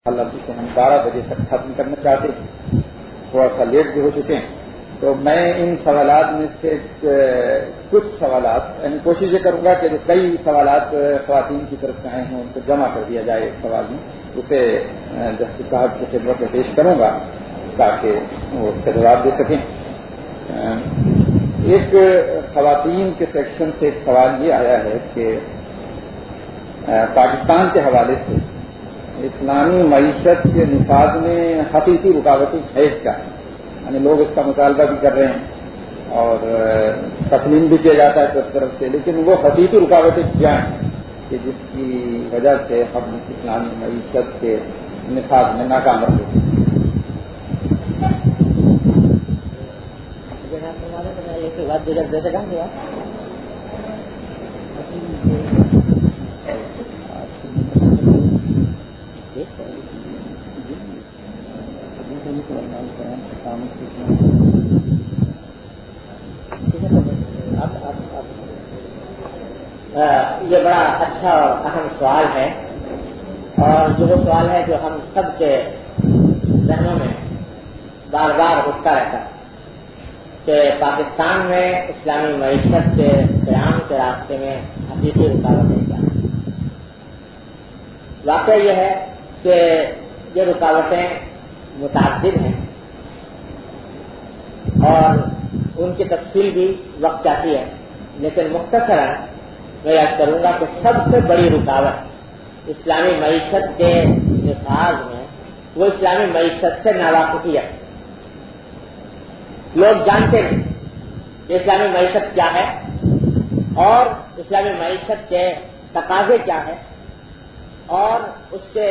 اللہ جسے ہم 12 بجے تک ختم کرنا چاہتے ہیں، تھوڑا سا لیٹ بھی ہو چکے ہیں، تو میں ان سوالات میں سے کچھ سوالات کوشش یہ کروں گا کہ جو کئی سوالات خواتین کی طرف سے آئے ہیں ان کو جمع کر دیا جائے ایک سوال میں، اسے جسٹس صاحب کی خدمت میں پیش کروں گا تاکہ وہ اس کا جواب دے سکیں۔ ایک خواتین کے سیکشن سے ایک سوال یہ آیا ہے کہ پاکستان کے حوالے سے اسلامی معیشت کے نفاذ میں حقیقی رکاوٹیں ہے کیا ہیں؟ یعنی لوگ اس کا مطالبہ بھی کر رہے ہیں اور تسلیم بھی کیا جاتا ہے سب طرف سے، لیکن وہ حقیقی رکاوٹیں کیا ہیں کہ جس کی وجہ سے ہم اسلامی معیشت کے نفاذ میں ناکام رہے ہیں؟ یہ بڑا اچھا اور اہم سوال ہے، اور جو وہ سوال ہے جو ہم سب کے ذہنوں میں بار بار اٹھتا رہتا ہے کہ پاکستان میں اسلامی معیشت کے قیام کے راستے میں حقیقی رکاوٹیں کیا ہیں۔ واقعہ یہ ہے کہ یہ رکاوٹیں متعدد ہیں اور ان کی تفصیل بھی وقت چاہتی ہے، لیکن مختصراً میں یاد کروں گا کہ سب سے بڑی رکاوٹ اسلامی معیشت کے نفاذ میں وہ اسلامی معیشت سے ناواقفیت۔ لوگ جانتے نہیں کہ اسلامی معیشت کیا ہے اور اسلامی معیشت کے تقاضے کیا ہے اور اس کے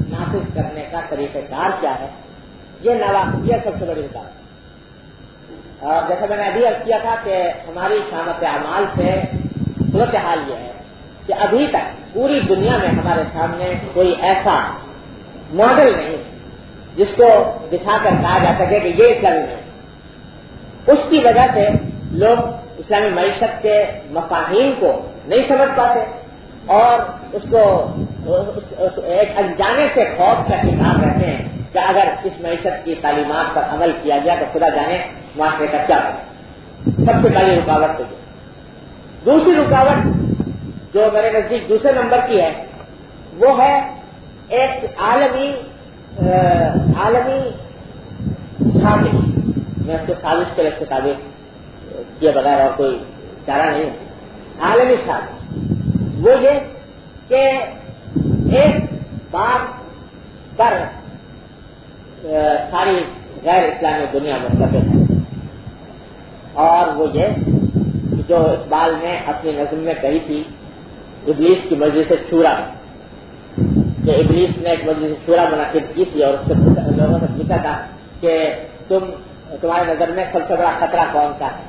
نافذ کرنے کا طریقہ کار کیا ہے۔ یہ ناواقفیت سب سے بڑی رکاوٹ ہے۔ اور جیسا میں نے ابھی عرض کیا تھا کہ ہماری شامت اعمال سے صورتحال یہ ہے کہ ابھی تک پوری دنیا میں ہمارے سامنے کوئی ایسا ماڈل نہیں جس کو دکھا کر کہا جا سکے کہ یہ اسلامی معیشت۔ اس کی وجہ سے لوگ اسلامی معیشت کے مفاہیم کو نہیں سمجھ پاتے اور اس کو ایک انجانے سے خوف کا شکار رہتے ہیں کہ اگر اس معیشت کی تعلیمات پر عمل کیا گیا تو خدا جانے معاشرے کا کیا ہوگا۔ سب سے بڑی رکاوٹ تو یہ۔ دوسری رکاوٹ جو میرے نزدیک دوسرے نمبر کی ہے وہ ہے ایک عالمی سازش۔ میں اس کو سازش کے لفظ سے تعبیر کیے بغیر اور کوئی چارہ نہیں ہے۔ عالمی سازش وہ یہ کہ ایک بات پر ساری غیر اسلامی دنیا متفق ہے، اور وہ یہ جو اقبال نے اپنی نظم میں کہی تھی ابلیس کی مجلس شورا میں، کہ ابلیس نے ایک مجلس شورا منعقد کی تھی اور اس سے لوگوں سے پوچھا تھا کہ تمہاری نظر میں سب سے بڑا خطرہ کون سا ہے؟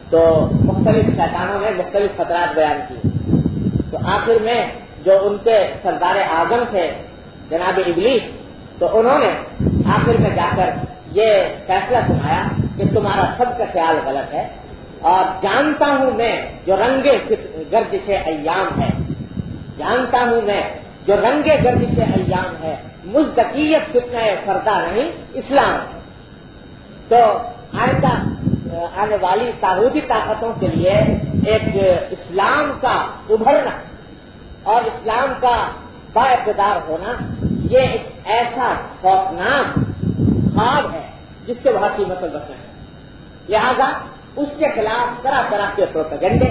تو مختلف شیطانوں نے مختلف خطرات بیان کیے، تو آخر میں جو ان کے سردار اعظم تھے جناب ابلیس، تو انہوں نے آخر میں جا کر یہ فیصلہ سنایا کہ تمہارا سب کا خیال غلط ہے، اور جانتا ہوں میں جو رنگے گردش ایام ہے، جانتا ہوں میں جو رنگے گردش ایام ہے، مزدقیت فتنہ فردہ نہیں اسلام ہے۔ تو آئندہ آنے والی طاغوتی طاقتوں کے لیے ایک اسلام کا ابھرنا اور اسلام کا بااقتدار ہونا یہ ایک ایسا خوفناک خواب ہے جس سے بہت قیمت بچنا ہے۔ لہذا اس کے خلاف طرح طرح کے پروپیگنڈے،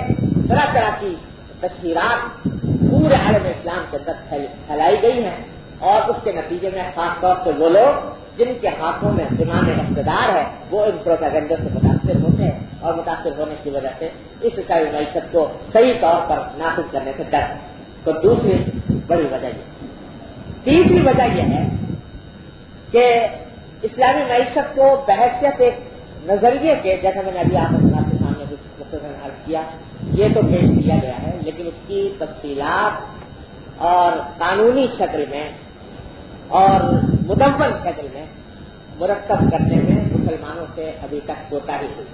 طرح طرح کی تشہیرات پورے عالم اسلام کے اندر پھیلائی گئی ہیں، اور اس کے نتیجے میں خاص طور سے وہ لوگ جن کے ہاتھوں میں زمام اقتدار ہے وہ ان پروپیگنڈے سے متاثر ہوتے ہیں، اور متاثر ہونے کی وجہ سے اس اسلامی معیشت کو صحیح طور پر نافذ کرنے سے ڈر۔ تو دوسری بڑی وجہ یہ۔ تیسری وجہ یہ ہے کہ اسلامی معیشت کو بحیثیت ایک نظریے کے، جیسا میں نے ابھی آپ کے سامنے مختصراً عرض کیا، یہ تو پیش کیا گیا ہے، لیکن اس کی تفصیلات اور قانونی شکل میں اور مدون شکل میں مرتب کرنے میں مسلمانوں سے ابھی تک کوتاہی ہوئی۔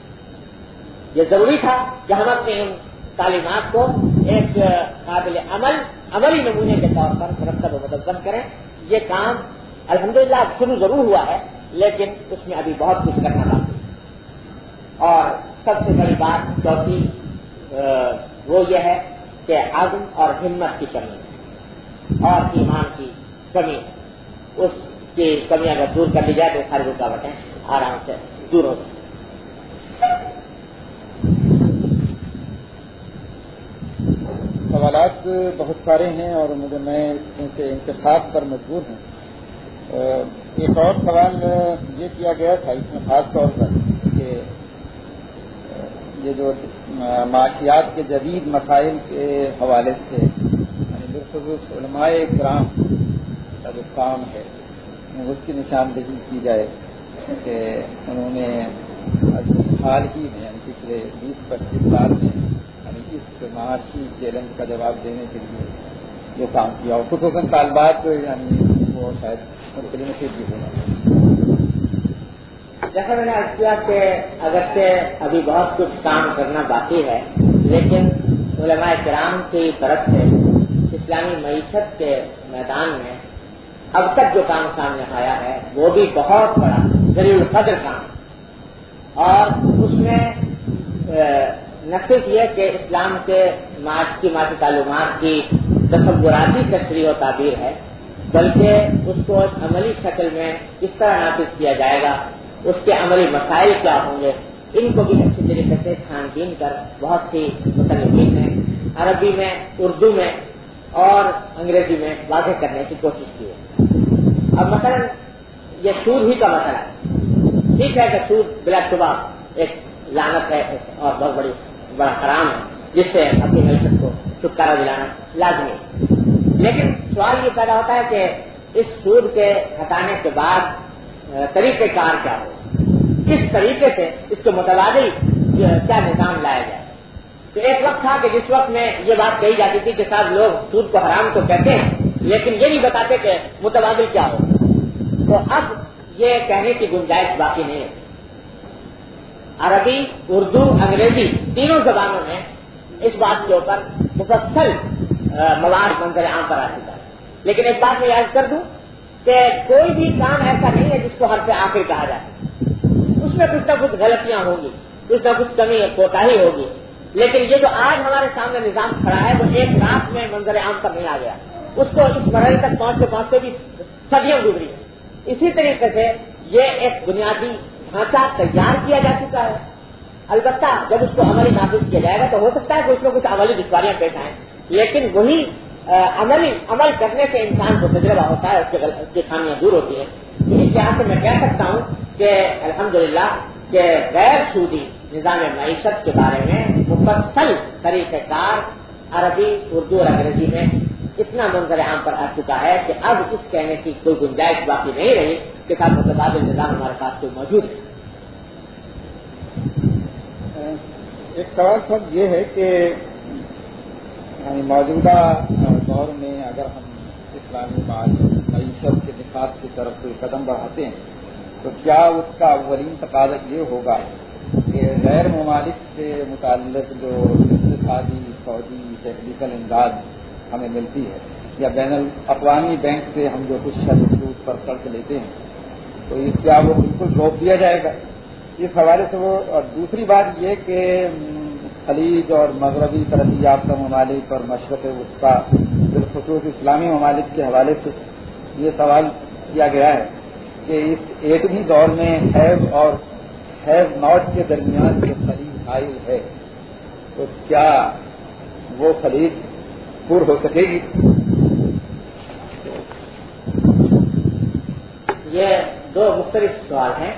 یہ ضروری تھا کہ ہم اپنے ان تعلیمات کو ایک قابل عملی نمونے کے طور پر مرتب و منظم کریں، یہ کام الحمدللہ شروع ضرور ہوا ہے، لیکن اس میں ابھی بہت کچھ کرنا باقی ہے۔ اور سب سے بڑی بات چوتھی وہ یہ ہے کہ عزم اور ہمت کی کمی ہے اور ایمان کی کمی ہے۔ اس کی کمی اگر دور کر لی جائے تو ساری رکاوٹیں آرام سے دور ہو جائیں۔ سوالات بہت سارے ہیں اور مجھے میں ان سے انتخاب پر مجبور ہوں۔ ایک اور سوال یہ کیا گیا تھا اس میں خاص طور پر کہ یہ جو معاشیات کے جدید مسائل کے حوالے سے یعنی بالخصوص علماء کرام کا جو کام ہے اس کی نشاندہی کی جائے کہ انہوں نے حال ہی میں یعنی پچھلے 20-25 سال میں یعنی اس معاشی چیلنج کا جواب دینے کے لیے جو کام کیا اور خصوصاً طالبات یعنی وہ شاید مختلف بھی ہونا۔ جیسا میں نے عرض کیا کہ اگرچہ ابھی بہت کچھ کام کرنا باقی ہے، لیکن علماء کرام کی طرف سے اسلامی معیشت کے میدان میں اب تک جو کام سامنے آیا ہے وہ بھی بہت بڑا جلیل القدر کام، اور اس میں نہ صرف یہ کہ اسلام کے معاشی تعلمات کی تصوراتی تشریح و تعبیر ہے، بلکہ اس کو عملی شکل میں کس طرح نافذ کیا جائے گا، اس کے عملی مسائل کیا ہوں گے، ان کو بھی اچھی طریقے سے چھان بین کر بہت سی مصنفین نے عربی میں، اردو میں اور انگریزی میں واضح کرنے کی کوشش کی ہے۔ اب مثلا یہ سود ہی کا مسئلہ ہے، ٹھیک ہے کہ سود بلا شبہ ایک لعنت ہے اور بہت بڑا حرام ہے جس سے اپنی معیشت کو چھٹکارا دلانا لازمی ہے، لیکن سوال یہ پیدا ہوتا ہے کہ اس سود کے ہٹانے کے بعد طریقہ کار کیا ہو، کس طریقے سے اس کے متبادل کیا نظام لایا جائے۔ تو ایک وقت تھا کہ جس وقت میں یہ بات کہی جاتی تھی کہ صاحب لوگ سود کو حرام تو کہتے ہیں لیکن یہ نہیں بتاتے کہ متبادل کیا ہو، تو اب یہ کہنے کی گنجائش باقی نہیں ہے۔ عربی، اردو، انگریزی تینوں زبانوں میں اس بات کے اوپر مفصل مواد منظر عام پر آ چکا ہے، لیکن ایک بات میں یاد کر دوں کہ کوئی بھی کام ایسا نہیں ہے جس کو حرف آخر کہا جائے، اس میں کچھ نہ کچھ غلطیاں ہوں گی، کچھ نہ کچھ کمی کوتاہی ہوگی، لیکن یہ جو آج ہمارے سامنے نظام کھڑا ہے وہ ایک رات میں منظر عام پر نہیں آ گیا، اس کو اس مرحلے تک پہنچتے بھی صدیاں گزری ہیں۔ اسی طریقے سے یہ ایک بنیادی ڈھانچہ تیار کیا جا چکا ہے، البتہ جب اس کو عملی نافذ کیا جائے گا تو ہو سکتا ہے کہ اس میں کچھ عملی دشواریاں پیش آئیں، لیکن وہی عمل کرنے سے انسان کو تجربہ ہوتا ہے، اس کی خامیاں دور ہوتی ہیں۔ تو اس لحاظ سے میں کہہ سکتا ہوں کہ الحمدللہ کہ غیر سودی نظام معیشت کے بارے میں مفصل طریقہ کار عربی، اردو اور انگریزی میں اتنا منظر عام پر آ چکا ہے کہ اب اس کہنے کی کوئی گنجائش باقی نہیں رہی کہ ساتھ متبادل نظام ہمارے پاس کوئی موجود ہے۔ ایک سوال سب یہ ہے کہ موجودہ دور میں اگر ہم اسلامی معیشت کے نفاذ کی طرف سے قدم بڑھاتے ہیں تو کیا اس کا اولین تقاضا یہ ہوگا کہ غیر ممالک سے متعلق جو اقتصادی، فوجی، ٹیکنیکل امداد ہمیں ملتی ہے یا بین الاقوامی بینک سے ہم جو کچھ سود پر قرض لیتے ہیں تو کیا وہ بالکل روک دیا جائے گا؟ اس حوالے سے وہ، اور دوسری بات یہ کہ خلیج اور مغربی ترقی یافتہ ممالک اور مشرق وسطیٰ بالخصوص اسلامی ممالک کے حوالے سے یہ سوال کیا گیا ہے کہ اس ایک ہی دور میں ہیو اور ہیو ناٹ کے درمیان جو خلیج حائل ہے تو کیا وہ خلیج پور ہو سکے گی؟ یہ دو مختلف سوال ہیں۔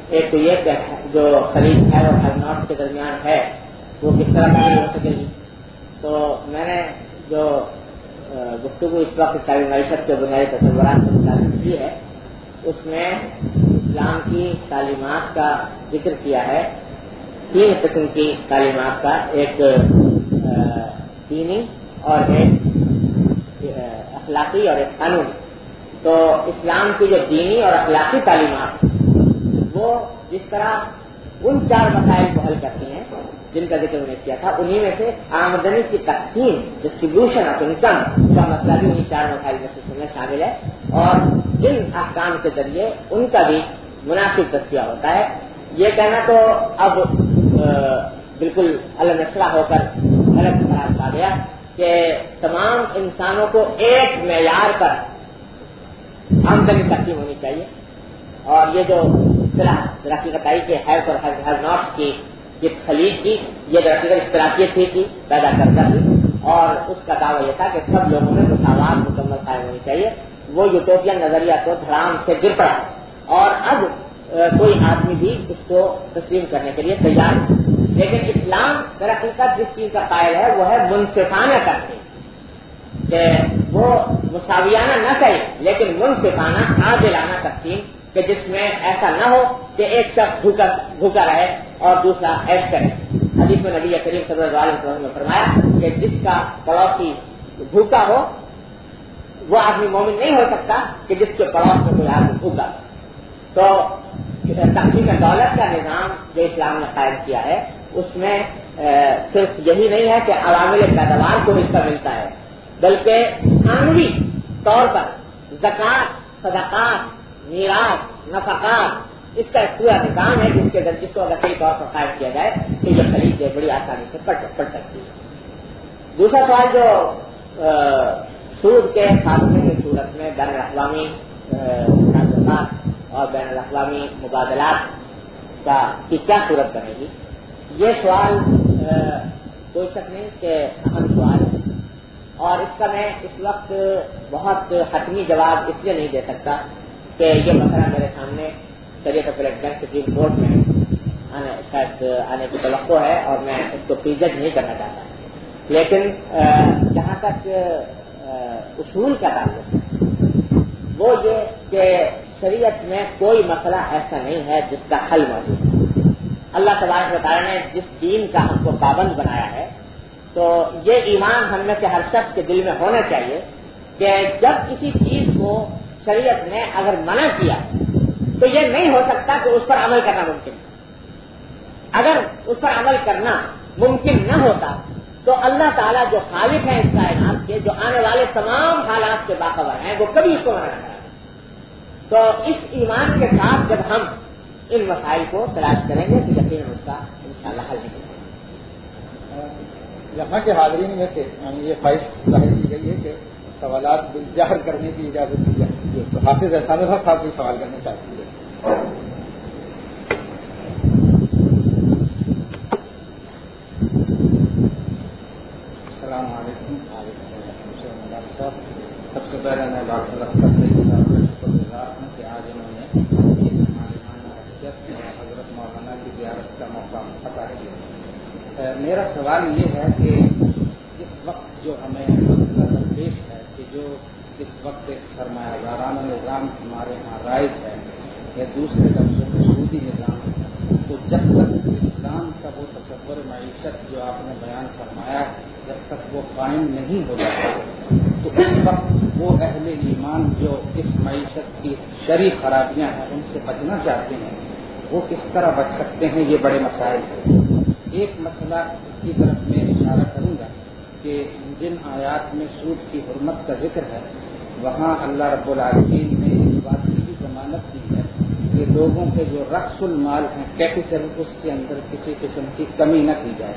ایک تو یہ کہ جو خلیج ہے اور ہیو ناٹ کے درمیان ہے وہ کس طرح تعمیر ہو سکے گی، تو میں نے جو گفتگو اس وقت اسلامی معیشت کے بنیادی تصورات سے متعلق کی ہے اس میں اسلام کی تعلیمات کا ذکر کیا ہے، 3 قسم کی تعلیمات کا، ایک دینی اور ایک اخلاقی اور ایک قانونی۔ تو اسلام کی جو دینی اور اخلاقی تعلیمات وہ جس طرح ان 4 مسائل کو حل کرتی ہیں جن کا ذکر میں نے کیا تھا، انہی میں سے آمدنی کی تقسیم، ڈسٹریبیوشن آف انکم کا مسئلہ بھی انہیں 4 مسائل میں سے میں شامل ہے، اور ان احکام کے ذریعے ان کا بھی مناسب تذکیہ ہوتا ہے۔ یہ کہنا تو اب بالکل النسرہ ہو کر غلط قرار پا گیا کہ تمام انسانوں کو ایک معیار پر آمدنی تقسیم ہونی چاہیے، اور یہ جو حقیقت آئی کہ ہیلتھ اور ہر ناٹس کی خلیج کی یہ درحقیقت اشتراکیت کی پیدا کرتا تھی، اور اس کا دعویٰ یہ تھا کہ سب لوگوں میں مساوات مکمل قائم ہونی چاہیے۔ وہ یوٹوپین نظریہ تو دھڑام سے گر پڑا، اور اب کوئی آدمی بھی اس کو تسلیم کرنے کے لیے تیار ہے۔ لیکن اسلام درحقیقت جس چیز کا قائل ہے وہ ہے منصفانہ تقسیم، کہ وہ مساویانہ نہ صحیح لیکن منصفانہ عادلانہ تقسیم، کہ جس میں ایسا نہ ہو کہ ایک شخص بھوکا رہے اور دوسرا عیش کرے۔ حدیث میں نبی کریم صلی اللہ علیہ وسلم نے فرمایا کہ جس کا پڑوسی بھوکا ہو وہ آدمی مومن نہیں ہو سکتا کہ جس کے پڑوس میں کوئی آدمی بھوکا ہو۔ تو تقسیم دولت کا نظام جو اسلام نے قائم کیا ہے اس میں صرف یہی نہیں ہے کہ عوامل پیداوار کو حصہ ملتا ہے، بلکہ ثانوی طور پر زکوٰۃ، صدقات، میراث، نفقات، اس کا ایک پورا نظام ہے جس کو اگر صحیح طور پر قائم کیا جائے تو یہ خرید بڑی آسانی سے پڑ سکتی ہے۔ دوسرا سوال جو سود کے خاتمے کی صورت میں بین الاقوامی تعلقات اور بین الاقوامی مبادلات کی کیا صورت بنے گی، یہ سوال کوئی شک نہیں کہ اہم سوال ہے، اور اس کا میں اس وقت بہت حتمی جواب اس لیے نہیں دے سکتا کہ یہ مسئلہ میرے سامنے شریعت اپیلیٹ بینچ سپریم کورٹ میں شاید آنے کی توقع ہے، اور میں اس کو پریجج نہیں کرنا چاہتا، لیکن جہاں تک اصول کا تعلق ہے وہ یہ کہ شریعت میں کوئی مسئلہ ایسا نہیں ہے جس کا حل موجود ہے۔ اللہ تبارک و تعالیٰ نے جس دین کا ہم کو پابند بنایا ہے تو یہ ایمان ہم میں سے ہر شخص کے دل میں ہونا چاہیے کہ جب کسی چیز کو شریعت نے اگر منع کیا تو یہ نہیں ہو سکتا کہ اس پر عمل کرنا ممکن ہے۔ اگر اس پر عمل کرنا ممکن نہ ہوتا تو اللہ تعالیٰ جو خالق ہیں اس کائنات کے، جو آنے والے تمام حالات سے باخبر ہیں، وہ کبھی اس کو منع نہ کریں۔ تو اس ایمان کے ساتھ جب ہم ان مسائل کو تلاش کریں گے تو یقیناً اس کا انشاءاللہ حل نکلے گا۔ یہاں کے حاضرین میں سے یہ خواہش ظاہر کی گئی ہے کہ سوالات ظاہر کرنے کی اجازت دی جائے، تو حافظ احسان اللہ صاحب بھی سوال کرنا چاہتے ہیں۔ السلام علیکم۔ سب سے پہلے میں ڈاکٹر اختر سعید صاحب کا شکر گزار ہوں کہ آج انہوں نے حضرت مولانا کی زیارت کا موقع عطا کیا۔ میرا سوال یہ ہے کہ اس وقت جو ہمیں مسئلہ درپیش ہے کہ جو اس وقت ایک سرمایہ دارانہ نظام ہمارے یہاں رائج ہے یا دوسرے لفظوں میں سودی نظام ہے، تو جب تک اسلام کا وہ تصور معیشت جو آپ نے بیان فرمایا جب تک وہ قائم نہیں ہو جاتا تو اس وقت وہ اہل ایمان جو اس معیشت کی شرعی خرابیاں ہیں ان سے بچنا چاہتے ہیں وہ کس طرح بچ سکتے ہیں، یہ بڑے مسائل ہیں۔ ایک مسئلہ کی طرف میں اشارہ کروں گا کہ جن آیات میں سود کی حرمت کا ذکر ہے وہاں اللہ رب العالمین نے اس بات کی بھی ضمانت دی ہے کہ لوگوں کے جو رأس المال ہیں کیپٹل اس کے اندر کسی قسم کی کمی نہ کی جائے۔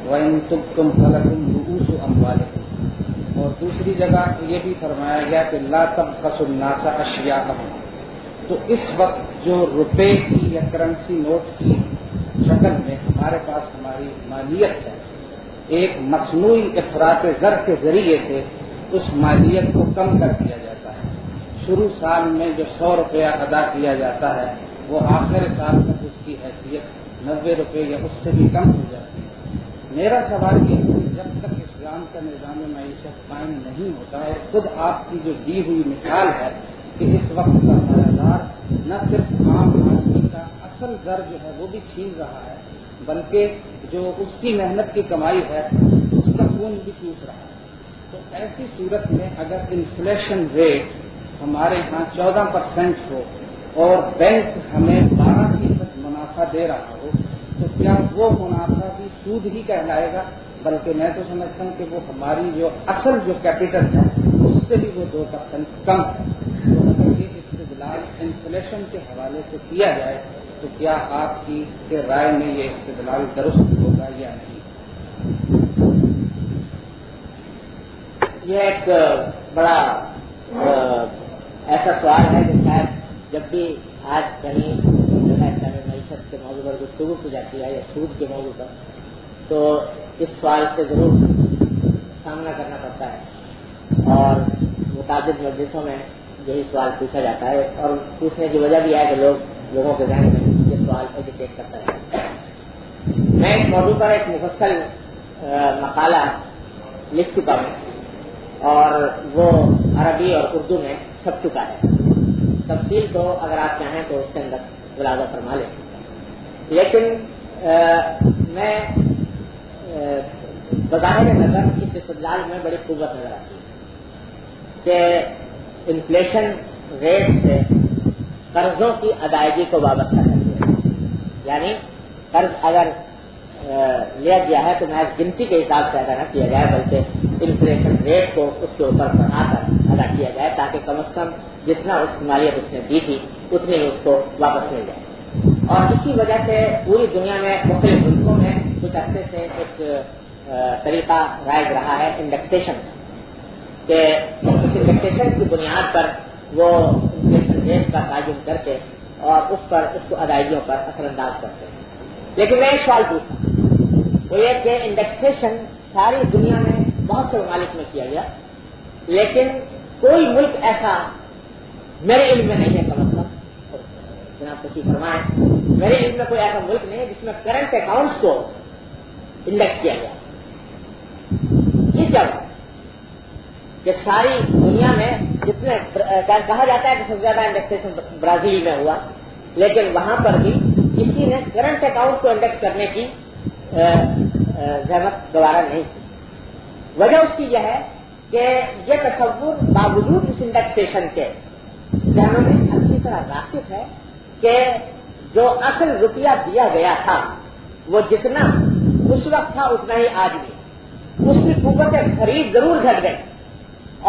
وَإِن تُبْتُمْ فَلَكُمْ رُءُوسُ أَمْوَالِكُمْ، اور دوسری جگہ یہ بھی فرمایا گیا کہ لَا تَبْخَسُوا النَّاسَ أَشْيَاءَهُمْ۔ تو اس وقت جو روپے کی یا کرنسی نوٹ کی شکل میں ہمارے پاس ہماری مالیت ہے، ایک مصنوعی افراط زر کے ذریعے سے اس مالیت کو کم کر دیا جاتا ہے۔ شروع سال میں جو 100 روپیہ ادا کیا جاتا ہے وہ آخر سال تک اس کی حیثیت 90 روپے یا اس سے بھی کم ہو جاتی ہے۔ میرا سوال یہ ہے کہ جب تک اسلام کا نظام معیشت قائم نہیں ہوتا ہے، خود آپ کی جو دی ہوئی مثال ہے کہ اس وقت سرمایہ دار نہ صرف عام آدمی کا اصل زر جو ہے وہ بھی چھین رہا ہے بلکہ جو اس کی محنت کی کمائی ہے اس کا خون بھی چوس رہا ہے۔ تو ایسی صورت میں اگر انفلیشن ریٹ ہمارے یہاں 14% ہو اور بینک ہمیں 12% منافع دے رہا ہو تو کیا وہ منافع بھی سود ہی کہلائے گا؟ بلکہ میں تو سمجھتا ہوں کہ وہ ہماری جو اصل جو کیپٹل ہے اس سے بھی وہ 2% کم ہے. تو اگر یہ استدلال انفلیشن کے حوالے سے کیا جائے تو کیا آپ کی رائے میں یہ استدلال درست ہوگا یا نہیں؟ یہ ایک بڑا ایسا سوال ہے کہ شاید جب بھی آج کہیں معیشت کے موضوع پر گفتگو کی جاتی ہے یا سود کے موضوع پر تو اس سوال سے ضرور سامنا کرنا پڑتا ہے اور متعدد مجلسوں میں یہی سوال پوچھا جاتا ہے اور پوچھنے کی وجہ بھی ہے کہ لوگوں کے ذہن میں یہ سوال ایجوکیٹ کرتا ہے. میں اس موضوع پر ایک مفصل مقالہ لکھ چکا ہوں اور وہ عربی اور اردو میں چھپ چکا ہے. تفصیل تو اگر آپ چاہیں تو اس کے اندر ملاحظہ فرما لیں. لیکن میں بظاہر نظر اس استدلال میں بڑی قوت نظر آتی ہے کہ انفلیشن ریٹ سے قرضوں کی ادائیگی کو وابستہ کرتی ہے. یعنی قرض اگر لیا گیا ہے تو محض گنتی کے حساب سے ادا نہ کیا جائے بلکہ انفلیشن ریٹ کو اس کے اوپر بڑھا کر ادا کیا جائے تاکہ کم از کم جتنا اس مالیت اس نے دی تھی اتنی ہی اس کو واپس مل جائے. اور اسی وجہ سے پوری دنیا میں مختلف ملکوں میں کچھ عرصے سے ایک طریقہ رائج رہا ہے انڈیکسیشن کہ اس انڈیکسیشن کی بنیاد پر وہ انفلیشن ریٹ کا تعین کر کے اور اس کو ادائیگیوں پر اثر انداز کرتے ہیں. لیکن میں ایک سوال پوچھتا ہوں وہ یہ کہ انڈیکسیشن ساری دنیا میں بہت سے ممالک میں کیا گیا لیکن کوئی ملک ایسا میرے علم میں نہیں ہے. کم از کم جناب تشریف فرمائیں میرے علم میں کوئی ایسا ملک نہیں ہے جس میں کرنٹ اکاؤنٹس کو انڈیکس کیا گیا. یہ کیا ہوا کہ ساری دنیا میں جتنے کہا جاتا ہے کہ سب سے زیادہ انڈیکسیشن برازیل میں ہوا لیکن وہاں پر بھی کسی نے کرنٹ اکاؤنٹ کو انڈیکس کرنے کی زحمت گوارا نہیں کی. وجہ اس کی یہ ہے کہ یہ تصور باوجود اس انڈیکسیشن کے ذہنوں میں اچھی طرح راسخ ہے کہ جو اصل روپیہ دیا گیا تھا وہ جتنا اس وقت تھا اتنا ہی آج بھی. اس کی قوت خرید ضرور گھٹ گئی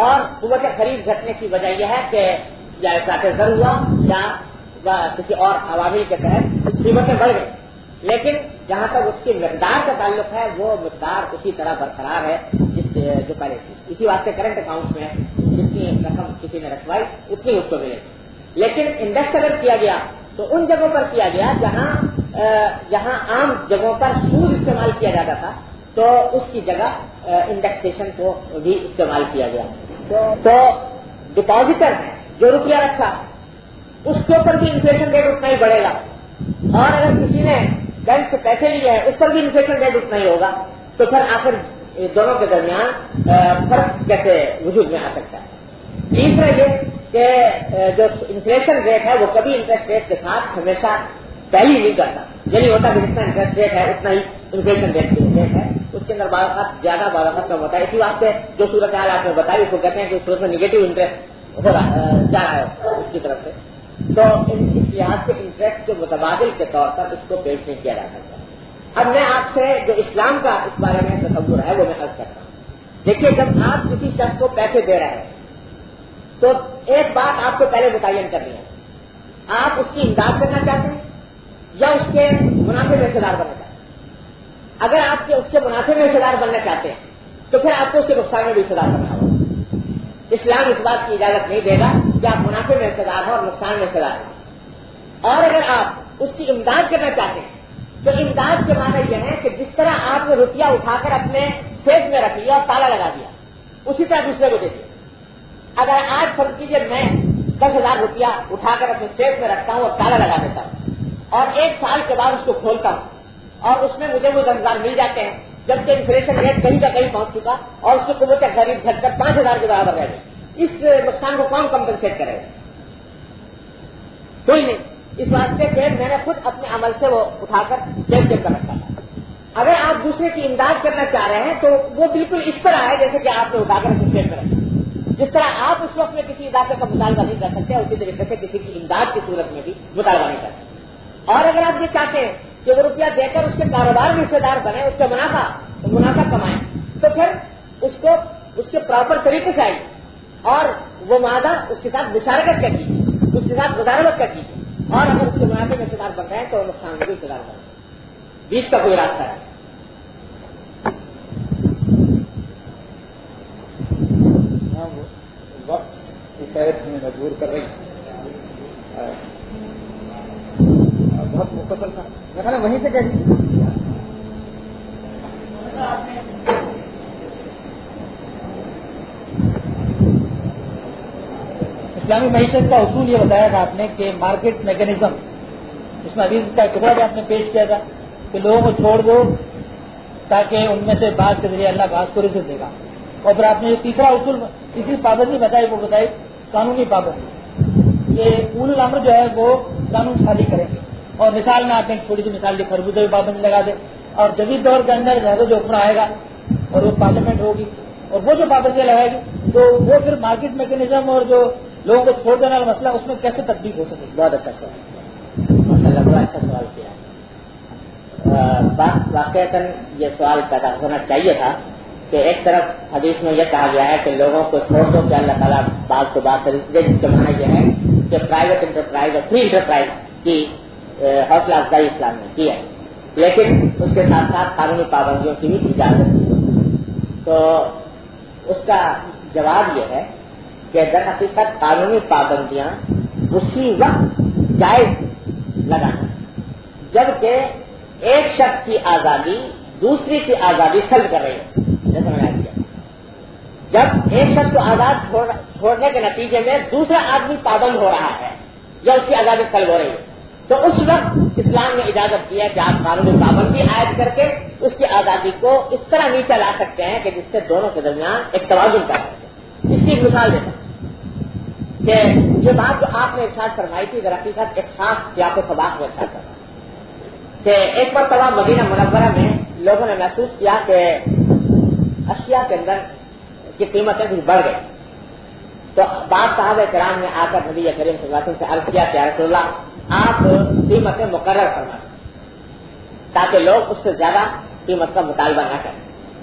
اور قوت خرید گھٹنے کی وجہ یہ ہے کہ یا احساس زر ہوا یا کسی اور عوامل کے تحت قیمتیں بڑھ گئی لیکن جہاں تک اس کی مقدار کا تعلق ہے وہ مقدار اسی طرح برقرار ہے جو پہلے تھی. اسی واسطے کرنٹ اکاؤنٹ میں جتنی رقم کسی نے رکھوائی اتنی اس کو ملے. لیکن انڈیکس اگر کیا گیا تو ان جگہوں پر کیا گیا جہاں عام جگہوں پر سود استعمال کیا جاتا تھا تو اس کی جگہ انڈیکسیشن کو بھی استعمال کیا گیا. تو ڈپازیٹر ہے جو روپیہ رکھا اس کے اوپر بھی انفلیشن ریٹ اتنا ہی بڑھے گا اور اگر کسی نے بینک سے پیسے لیے ہیں اس پر بھی انفلیشن ریٹ اتنا ہی ہوگا. تو پھر آخر دونوں کے درمیان فرق کیسے وجود میں آ سکتا ہے. تیسرا یہ کہ جو انفلیشن ریٹ ہے وہ کبھی انٹرسٹ ریٹ کے ساتھ ہمیشہ ٹیلی نہیں کرتا. یعنی ہوتا کہ جتنا انٹرسٹ ریٹ ہے اتنا ہی انفلیشن ریٹ ہے. اس کے اندر بعض زیادہ بعض کم ہوتا ہے. اسی واسطے جو صورتحال آپ نے بتائی اس کو کہتے ہیں کہ اس صورت میں نگیٹو انٹرسٹ ہو رہا جا رہا ہے اس کی طرف سے. تو اس لحاظ سے انٹرسٹ کے متبادل کے طور پر اس کو پیش نہیں کیا جا سکتا. اب میں آپ سے جو اسلام کا اس بارے میں تصور ہے وہ میں عرض کرتا ہوں. دیکھیے جب آپ کسی شخص کو پیسے دے رہے ہیں تو ایک بات آپ کو پہلے متعین کرنی ہے. آپ اس کی امداد کرنا چاہتے ہیں یا اس کے منافع میں حصہ دار بننا چاہتے ہیں. اگر آپ اس کے منافع میں حصہ دار بننا چاہتے ہیں تو پھر آپ کو اس کے نقصان میں بھی حصہ دار بننا ہوگا. اسلام اس بات کی اجازت نہیں دے گا کہ آپ منافع میں حصہ دار ہو اور نقصان میں حصہ دار ہو. اور اگر آپ اس کی امداد کرنا چاہتے ہیں تو امداد کے معنی یہ ہے کہ جس طرح آپ نے روپیہ اٹھا کر اپنے سیف میں رکھ لیا اور تالا لگا دیا اسی طرح دوسرے کو دے دیا. اگر آج فرض کیجیے میں 10,000 روپیہ اٹھا کر اپنے سیف میں رکھتا ہوں اور تالا لگا دیتا ہوں اور 1 سال کے بعد اس کو کھولتا ہوں اور اس میں مجھے وہ 10,000 مل جاتے ہیں جبکہ انفلیشن ریٹ کہیں کا کہیں پہنچ چکا اور اس کی قوت خرید گھٹ کر 5,000 کے برابر رہ گئی. اس نقصان کو کون کمپنسیٹ کرے گا؟ کوئی نہیں. اس واسطے کہ میں نے خود اپنے عمل سے وہ اٹھا کر سیف کر رکھا تھا. اگر آپ دوسرے کی امداد کرنا چاہ رہے ہیں تو وہ بالکل اس طرح ہے جیسے کہ آپ نے اٹھا کر اپنے سیف میں رکھا. جس طرح آپ اس وقت میں کسی علاقے کا مطالبہ نہیں کر سکتے اسی طریقے سے کسی کی امداد کی صورت میں بھی مطالبہ نہیں کر سکتے. اور اگر آپ یہ چاہتے ہیں کہ وہ روپیہ دے کر اس کے کاروبار میں حصہ دار بنے اس کا منافع کمائیں تو پھر اس کو اس کے پراپر طریقے سے آئیے. اور وہ معاہدہ اس کے ساتھ مشارکت کا کیجیے، اس کے ساتھ مداربت کا کیجیے، اور اگر اس کے منافع میں حصہ دار بن رہے ہیں تو نقصان میں بھی حصہ دار بن رہے ہیں، بیچ کا کوئی راستہ ہے۔ وقت حکایت ہمیں مجبور کر رہی بہت مختصر تھا، میں کہا وہیں سے کہیے۔ اسلامی معیشت کا اصول یہ بتایا تھا آپ نے کہ مارکیٹ میکینزم، اس میں حدیث کا ایک ٹکڑا بھی آپ نے پیش کیا تھا کہ لوگوں کو چھوڑ دو تاکہ ان میں سے بعض کے ذریعے اللہ بعض کو رزق دے گا، اور پھر آپ نے یہ تیسرا اصول تیسری پابندی بتائی، وہ بتائی قانونی پابندی، یہ اولو الامر جو ہے وہ قانون سازی کریں گے، اور مثال میں آپ نے ایک تھوڑی سی مثال دی، خربوزے بھی پابندی لگا دے، اور جدید دور کے اندر زیادہ جو حکمراں آئے گا اور وہ پارلیمنٹ ہوگی اور وہ جو پابندیاں لگائے گی تو وہ پھر مارکیٹ میکینزم اور جو لوگوں کو چھوڑ دینے والا مسئلہ اس میں کیسے تبدیل ہو سکے؟ بہت اچھا سوال، ماشاء اللہ بڑا اچھا سوال کیا۔ واقعات یہ سوال پیدا ہونا چاہیے تھا کہ ایک طرف حدیث میں یہ کہا گیا ہے کہ لوگوں کو چھوڑ دو کہ اللہ تعالیٰ بعض کو بات کرے، جس کا معنی یہ ہے کہ پرائیویٹ انٹرپرائز اور فری انٹرپرائز کی حوصلہ افزائی اسلام نے کی ہے، لیکن اس کے ساتھ ساتھ قانونی پابندیوں کی بھی اجازت دی۔ تو اس کا جواب یہ ہے کہ در حقیقت قانونی پابندیاں اسی وقت جائز لگانا جبکہ ایک شخص کی آزادی دوسری کی آزادی سلب کر رہی ہے، جیسا میں نے کیا، جب ایک شخص کو آزاد چھوڑنے کے نتیجے میں دوسرا آدمی پابند ہو رہا ہے یا اس کی آزادی سلب ہو رہی ہے، تو اس وقت اسلام نے اجازت دی ہے کہ آپ قانونی پابندی عائد کر کے اس کی آزادی کو اس طرح نیچے لا سکتے ہیں کہ جس سے دونوں کے درمیان ایک توازن پیدا ہو۔ اس کی ایک مثال دیتا ہوں کہ یہ بات جو آپ نے ارشاد فرمائی تھی در حقیقت ایک خاص سیاق و سباق میں ارشاد کرنا کہ ایک مرتبہ مدینہ منورہ میں لوگوں نے محسوس کیا کہ اشیاء کے اندر کی قیمتیں کچھ بڑھ گئی، تو بعض صحابہ کرام نے آ کر نبی کریم صلی اللہ علیہ وسلم سے عرض کیا کہ یا رسول اللہ آپ قیمتیں مقرر فرما تاکہ لوگ اس سے زیادہ قیمت کا مطالبہ نہ کریں،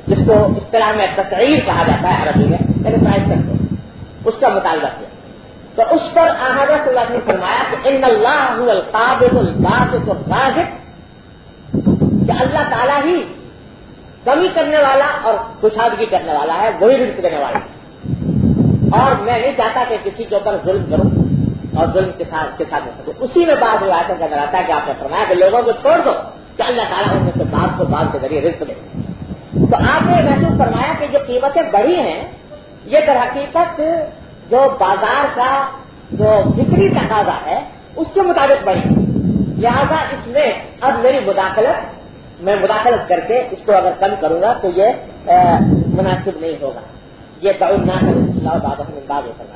جس کو اصطلاح میں تسعیر کہا جاتا ہے عربی میں، لیکن پرائز کرتے اس کا مطالبہ کیا، تو اس پر حضرت صلی اللہ علیہ وسلم نے فرمایا کہ ان اللہ هو القابض الباسط الرازق، کہ اللہ تعالیٰ ہی کمی کرنے والا اور کشادگی کرنے والا ہے، وہی رزق دینے والا ہے، اور میں نہیں چاہتا کہ کسی کے اوپر ظلم کروں اور ظلم کے ساتھ ہو سکے۔ اسی میں بعض روایتوں کا نظر آتا ہے کہ آپ نے فرمایا کہ لوگوں کو چھوڑ دو کہ اللہ تعالیٰ ان میں سے بعض کو بعض کے ذریعے رزق دے، تو آپ نے محسوس فرمایا کہ جو قیمتیں بڑھی ہیں یہ در حقیقت جو بازار کا جو فکری تقاضا ہے اس کے مطابق بڑھی، لہذا اس میں اب میری میں مداخلت کر کے اس کو اگر کم کروں گا تو یہ مناسب نہیں ہوگا، یہ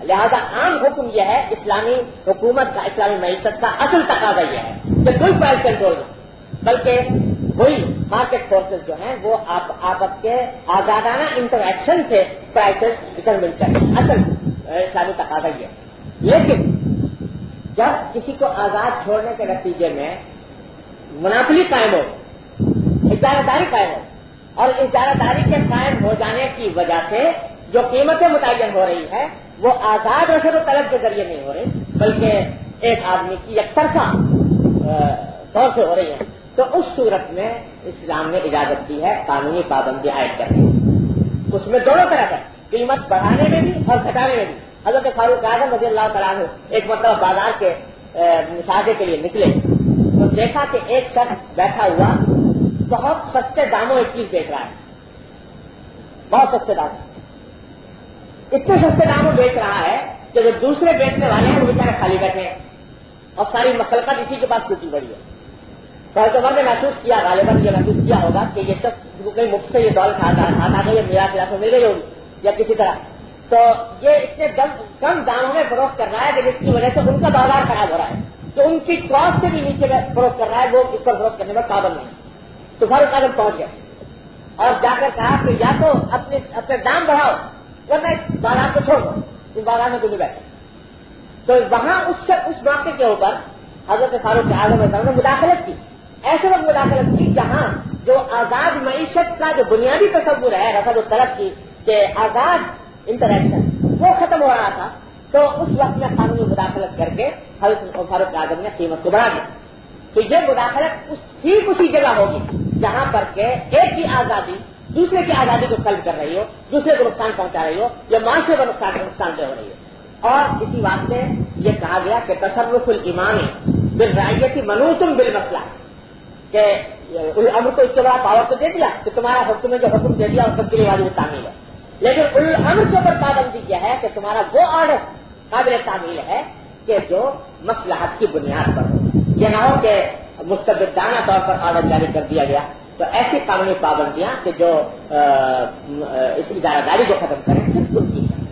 لہذا عام حکم یہ ہے، اسلامی حکومت کا اسلامی معیشت کا اصل تقاضا یہ ہے کہ کوئی پرائز کنٹرول نہیں، بلکہ وہی مارکیٹ فورسز جو ہیں وہ آپس کے آزادانہ انٹریکشن سے پرائسز ڈٹرمن کریں، اصل اسلامی تقاضا یہ ہے۔ لیکن جب کسی کو آزاد چھوڑنے کے نتیجے میں منافلی قائم ہو، اجارہ داری قائم ہو، اور اجارہ داری کے قائم ہو جانے کی وجہ سے جو قیمتیں متعین ہو رہی ہے وہ آزاد رسد و طلب کے ذریعے نہیں ہو رہی بلکہ ایک آدمی کی یک طرفہ طور سے ہو رہی ہے، تو اس صورت میں اسلام نے اجازت دی ہے قانونی پابندی عائد کرنے، اس میں دونوں طرح ہے، قیمت بڑھانے میں بھی اور گھٹانے میں بھی۔ حضرت فاروق اعظم رضی اللہ تعالیٰ عنہ ایک مرتبہ بازار کے مشاہدے کے لیے نکلے تو دیکھا کہ ایک شخص بیٹھا ہوا بہت سستے داموں ایک چیز بیچ رہا ہے، بہت سستے داموں، اتنے سستے داموں بیچ رہا ہے کہ جو دوسرے بیچنے والے ہیں وہ بیچارے خالی بیٹھے ہیں اور ساری مخلوقات اسی کے پاس ٹوٹی بڑی ہے۔ حضرت عمر نے محسوس کیا، غالباً یہ محسوس کیا ہوگا کہ یہ شخص کو کہیں مفت سے یہ دولت کھاتا ہے، یہ میرا خلاف مل گئی ہوگی یا کسی طرح، تو یہ اتنے کم داموں میں فروخت کر رہا ہے کہ جس کی وجہ سے ان کا بازار خراب ہو رہا ہے، تو ان کی کاسٹ سے بھی نیچے فروخت کر رہا ہے، وہ اس پر فروخت کرنے میں قابل نہیں، تو فاروق اعظم پہنچ گیا اور جا کر کہا کہ یا تو اپنے دام بڑھاؤ ورنہ بازار کو چھوڑ دو، اس بازار میں کوئی بیٹھے۔ تو وہاں اس موقع کے اوپر حضرت فاروق اعظم نے مداخلت کی، ایسے وقت مداخلت کی جہاں جو آزاد معیشت کا جو بنیادی تصور ہے رسد و طلب کی کہ آزاد انٹریکشن وہ ختم ہو رہا تھا تو اس وقت میں قانونی مداخلت کر کے حضرت فاروق اعظم نے قیمت کو بڑھا دیا. تو یہ مداخلت اسی جگہ ہوگی جہاں پر کہ ایک کی آزادی دوسرے کی آزادی کو قلب کر رہی ہو, دوسرے کو نقصان پہنچا رہی ہو, یا معاشرے کو نقصان دہ ہو رہی ہو. اور اسی واسطے یہ کہا گیا کہ تصرف الامام بالرعیت منوط بالمصلحہ, کہ امر کو اس کے بعد پاور تو دے دیا کہ تمہارا حکم نے جو حکم دے دیا اس کے لیے واجب تعمیل ہے, لیکن امر کے اوپر پابندی یہ ہے کہ تمہارا وہ آرڈر قابل تعمیل ہے کہ جو مصلحت کی بنیاد پر ہو. یہ نہ ہو کہ مستبدانہ طور پر آرڈر جاری کر دیا گیا. تو ایسی قانونی پابندیاں کہ جو اس ادارہ داری کو ختم کریں صرف ان کی ہے.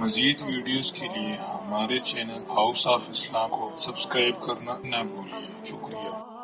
مزید ویڈیوز کے لیے ہمارے چینل ہاؤس آف اسلام کو سبسکرائب کرنا نہ بھولیں. شکریہ.